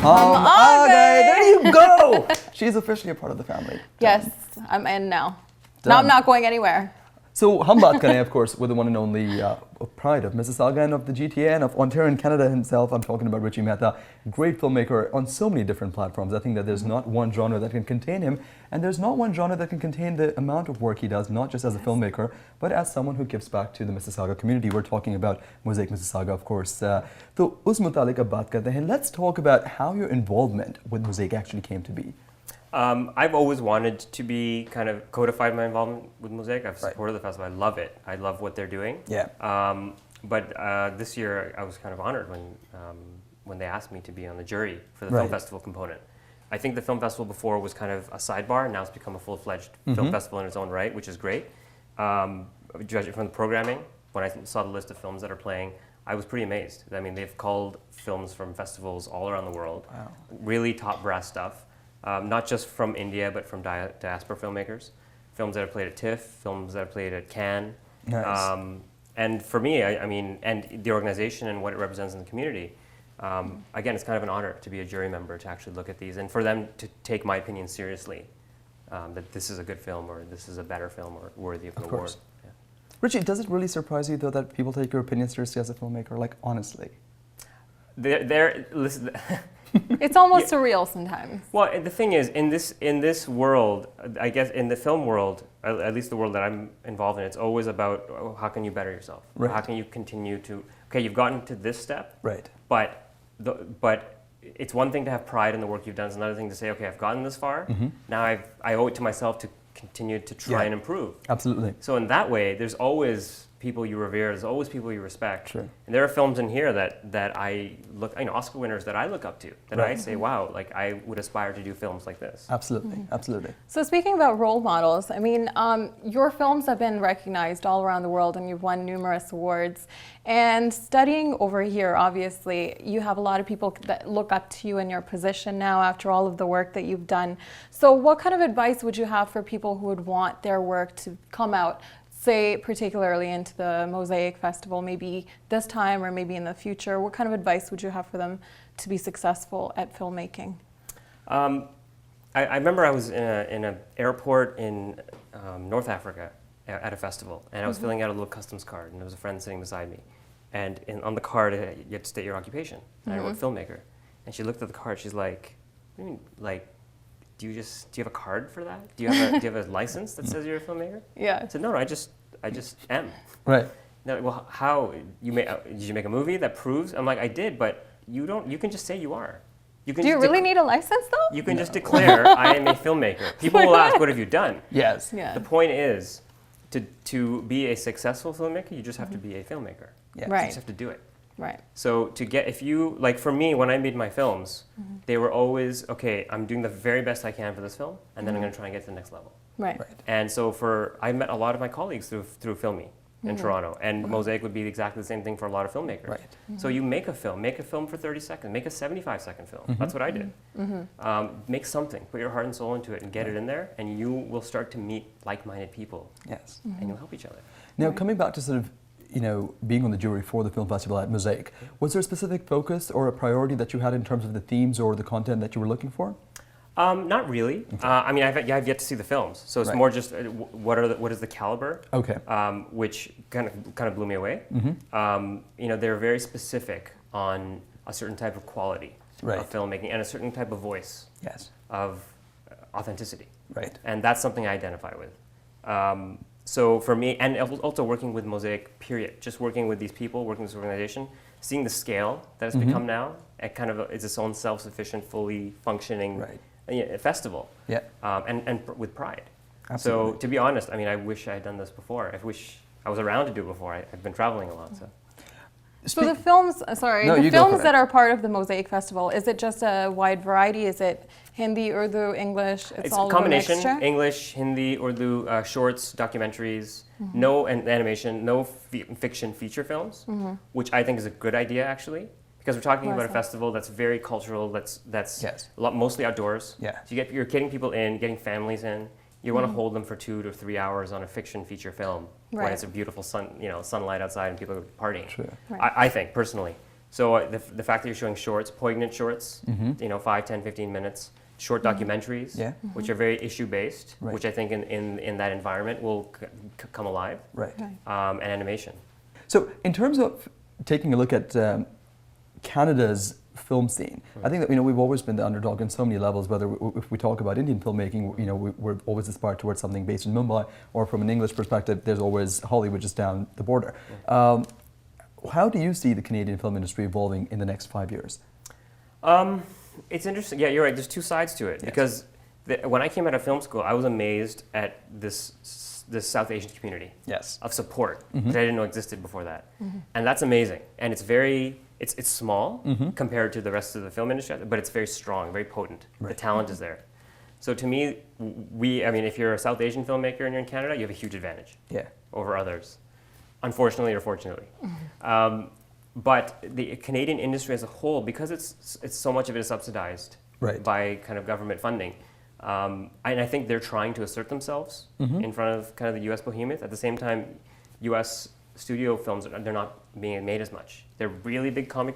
There you go. She's officially a part of the family. Yes, I'm in now. Done. Now I'm not going anywhere. So हम बात करें, of course, with the one and only pride of Mississauga and of the GTA and of Ontario and Canada himself. I'm talking about Richie Mehta, great filmmaker on so many different platforms. I think that there's not one genre that can contain him, and there's not one genre that can contain the amount of work he does, not just as a filmmaker, but as someone who gives back to the Mississauga community. We're talking about Mosaic Mississauga, of course. तो उस मुतालिक अब बात करते हैं. Let's talk about how your involvement with Mosaic actually came to be. I've always wanted to be kind of codified my involvement with Mosaic. I've supported the festival. I love it. I love what they're doing. Yeah. But this year I was kind of honored when they asked me to be on the jury for the film festival component. I think the film festival before was kind of a sidebar. Now it's become a full-fledged film festival in its own right, which is great. Judging from the programming, when I saw the list of films that are playing, I was pretty amazed. I mean, they've called films from festivals all around the world. Wow. Really top brass stuff. Not just from India, but from diaspora filmmakers. Films that have played at TIFF, films that have played at Cannes. Nice. And for me, I mean, and the organization and what it represents in the community, again, it's kind of an honor to be a jury member, to actually look at these, and for them to take my opinion seriously, that this is a good film, or this is a better film, or worthy of an award. Yeah. Richie, does it really surprise you, though, that people take your opinion seriously as a filmmaker? Like, honestly. Listen. It's almost surreal sometimes. Well, the thing is, in this world, I guess in the film world, at least the world that I'm involved in, it's always about how can you better yourself? Right. How can you continue to? Okay, you've gotten to this step. Right. But it's one thing to have pride in the work you've done. It's another thing to say, okay, I've gotten this far. Now I owe it to myself to continue to try and improve. Absolutely. So in that way, there's always people you revere, there's always people you respect. Sure. And there are films in here that I look, Oscar winners that I look up to, that I say, wow, like I would aspire to do films like this. Absolutely, absolutely. So speaking about role models, I mean, your films have been recognized all around the world and you've won numerous awards. And studying over here, obviously, you have a lot of people that look up to you in your position now after all of the work that you've done. So what kind of advice would you have for people who would want their work to come out, say particularly into the Mosaic Festival, maybe this time or maybe in the future? What kind of advice would you have for them to be successful at filmmaking? I remember I was in an airport in North Africa at a festival, and I was filling out a little customs card, and there was a friend sitting beside me. And on the card, you had to state your occupation. And I wrote filmmaker. And she looked at the card, she's like, what do you mean, like, do you have a card for that? Do you have a license that says you're a filmmaker? Yeah. I said, no, I just am. Right. No, well, how did you make a movie that proves? I'm like, I did, but you don't. You can just say you are. You can. Do you really need a license though? You can just declare I am a filmmaker. People will ask, what have you done? Yes. Yeah. The point is, to be a successful filmmaker, you just have to be a filmmaker. Yeah. Right. You just have to do it. Right. So if you, like for me, when I made my films, they were always, okay, I'm doing the very best I can for this film, and then I'm going to try and get to the next level. Right. And so I met a lot of my colleagues through Filmy in Toronto, and Mosaic would be exactly the same thing for a lot of filmmakers. Right. So you make a film for 30 seconds, make a 75-second film. That's what I did. Make something, put your heart and soul into it, and get it in there, and you will start to meet like-minded people. Yes. And you'll help each other. Now, coming back to sort of, being on the jury for the film festival at Mosaic, was there a specific focus or a priority that you had in terms of the themes or the content that you were looking for? Not really. Okay. I mean, I've yet to see the films, so it's more just what is the caliber? Okay. Which kind of blew me away. They're very specific on a certain type of quality of filmmaking and a certain type of voice. Yes. Of authenticity. Right. And that's something I identify with. So for me, and also working with Mosaic, period, just working with these people, working with this organization, seeing the scale that it's become now, it's its own self-sufficient, fully functioning festival. Yeah. And with pride. Absolutely. So to be honest, I mean, I wish I had done this before. I wish I was around to do it before. I've been traveling a lot, so. So the films, the films that are part of the Mosaic Festival, is it just a wide variety? Is it Hindi, Urdu, English? It's all a combination, of a mixture? English, Hindi, Urdu, shorts, documentaries, no animation, no fiction feature films, which I think is a good idea actually, because we're talking about a festival that's very cultural, that's mostly outdoors. Yeah. So you're getting people in, getting families in. You want to hold them for 2 to 3 hours on a fiction feature film when it's a beautiful sunlight outside and people are partying. True. I think personally. So the fact that you're showing shorts, poignant shorts, 5, 10, 15 minutes, short documentaries, which are very issue-based, Right. which I think in that environment will come alive, Right. and animation. So in terms of taking a look at Canada's film scene, I think that we've always been the underdog on so many levels. Whether if we talk about Indian filmmaking, we're always aspired towards something based in Mumbai, or from an English perspective, there's always Hollywood just down the border. How do you see the Canadian film industry evolving in the next 5 years? It's interesting. Yeah, you're right. There's two sides to it, because when I came out of film school, I was amazed at this South Asian community of support that I didn't know existed before that, and that's amazing. And it's small compared to the rest of the film industry, but it's very strong, very potent. Right. The talent is there. So to me, if you're a South Asian filmmaker and you're in Canada, you have a huge advantage over others, unfortunately or fortunately. But the Canadian industry as a whole, because it's so much of it is subsidized by kind of government funding, and I think they're trying to assert themselves in front of kind of the U.S. behemoth. At the same time, U.S. studio films, they're not being made as much. They're really big comic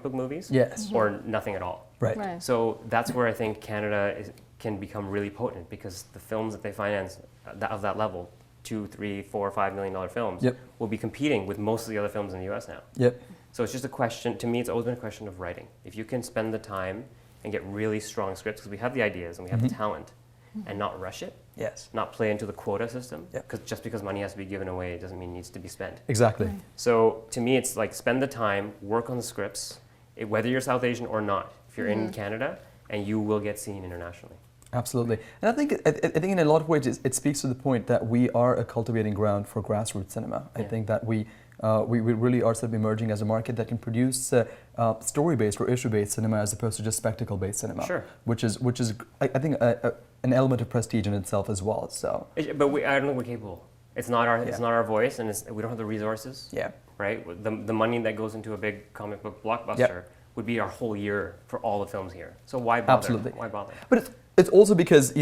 book movies, or nothing at all. Right. So that's where I think Canada can become really potent, because the films that they finance of that level, $2, $3, $4, $5 million films, will be competing with most of the other films in the U.S. now. So it's just a question. To me, it's always been a question of writing. If you can spend the time and get really strong scripts, because we have the ideas and we have the talent, and not rush it. Not play into the quota system. Because just because money has to be given away doesn't mean it needs to be spent. Exactly. So to me, it's like spend the time, work on the scripts, whether you're South Asian or not. If you're in Canada, and you will get seen internationally. Absolutely. And I think in a lot of ways it speaks to the point that we are a cultivating ground for grassroots cinema. I think that we really are sort of emerging as a market that can produce story-based or issue-based cinema as opposed to just spectacle-based cinema. Which is I think an element of prestige in itself as well. So. But I don't think we're capable. It's not our voice, and we don't have the resources. Right. The money that goes into a big comic book blockbuster would be our whole year for all the films here. So why bother? Absolutely. Why bother? But it's also because,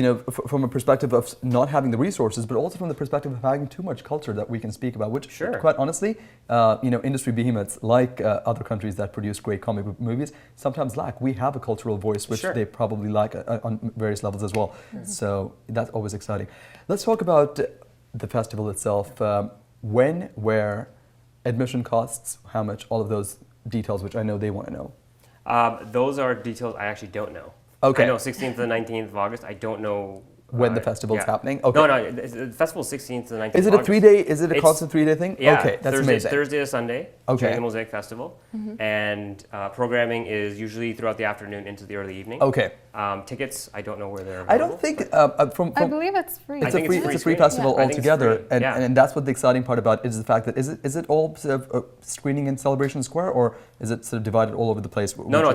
from a perspective of not having the resources, but also from the perspective of having too much culture that we can speak about, which quite honestly, industry behemoths like other countries that produce great comic book movies sometimes lack. We have a cultural voice, which they probably lack on various levels as well. So that's always exciting. Let's talk about the festival itself. When, where, admission costs, how much, all of those details, which I know they want to know. Those are details I actually don't know. Okay. I know 16th to the 19th of August. I don't know when the festival is happening. Okay. No, the festival is 16th to the 19th. Is it a 3-day? Is it a constant 3-day thing? Yeah. Okay, that's amazing. Thursday to Sunday. During the Mosaic Festival, and programming is usually throughout the afternoon into the early evening. Okay. Tickets, I don't know where they're available. I don't think I believe it's free. It's a free festival altogether, and that's what the exciting part about it is the fact that is it all sort of screening in Celebration Square, or is it sort of divided all over the place? No, it's all